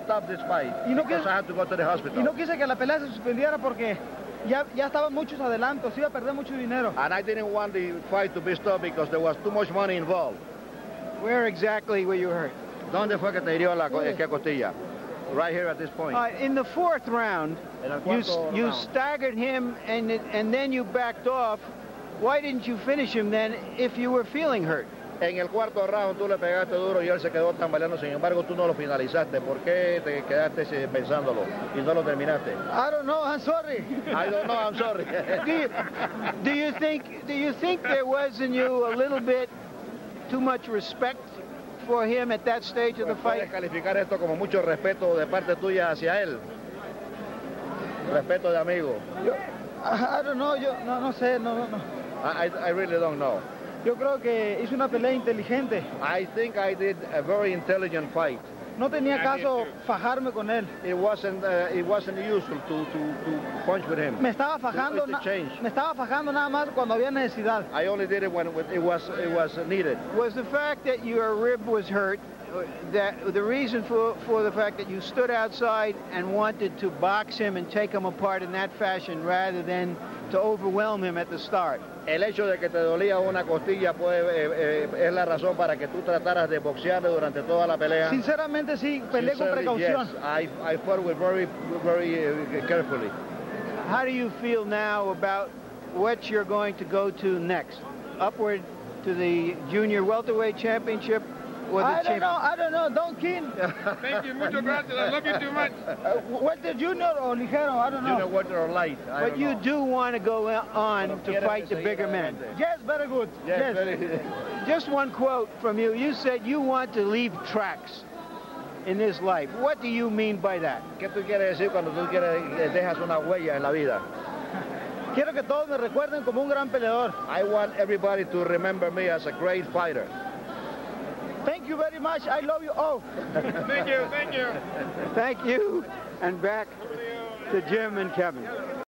stop this fight because I had to go to the hospital. Y no quise que la pelea se suspendiera porque ya estaban muchos adelantos, iba a perder mucho dinero. And I didn't want the fight to be stopped because there was too much money involved. Where exactly were you hurt? ¿Dónde fue que te hirió la costilla? right here at this point. In the fourth round, you staggered him and then you backed off. Why didn't you finish him then if you were feeling hurt? En el cuarto round tú le pegaste duro y él se quedó tambaleando, sin embargo tú no lo finalizaste. ¿Por qué te quedaste pensándolo y no lo terminaste? I don't know, I'm sorry. I don't know, I'm sorry. do you think there was in you a little bit too much respect for him at that stage of the fight? Puedes calificar esto como mucho respeto de parte tuya hacia él. Respeto de amigo. I don't know, no sé, no. I really don't know. Yo creo que hizo una pelea inteligente. I think I did a very intelligent fight. No tenía caso fajarme con él. It wasn't useful to punch with him. Me estaba fajando nada más cuando había necesidad. I only did it when it was needed. Was the fact that your rib was hurt that the reason for the fact that you stood outside and wanted to box him and take him apart in that fashion rather than to overwhelm him at the start? El hecho de que te dolía una costilla es la razón para que tú trataras de boxearle durante toda la pelea. Sinceramente sí, peleé con precaución. Yes, I fought with very carefully. How do you feel now about what you're going to go to next? Upward to the junior welterweight championship? I don't know, Don King. Thank you, muchas gracias. I love you too much. Welter junior or ligero, I don't know. Junior welter or light. But you do want to go on to fight the bigger men. Yes, very good. Yes. Just one quote from you. You said you want to leave tracks in this life. What do you mean by that? ¿Qué tú quieres decir cuando tú dejas una huella en la vida? Quiero que todos me recuerden como un gran peleador. I want everybody to remember me as a great fighter. Thank you very much. I love you all. Thank you. Thank you. And back to Jim and Kevin.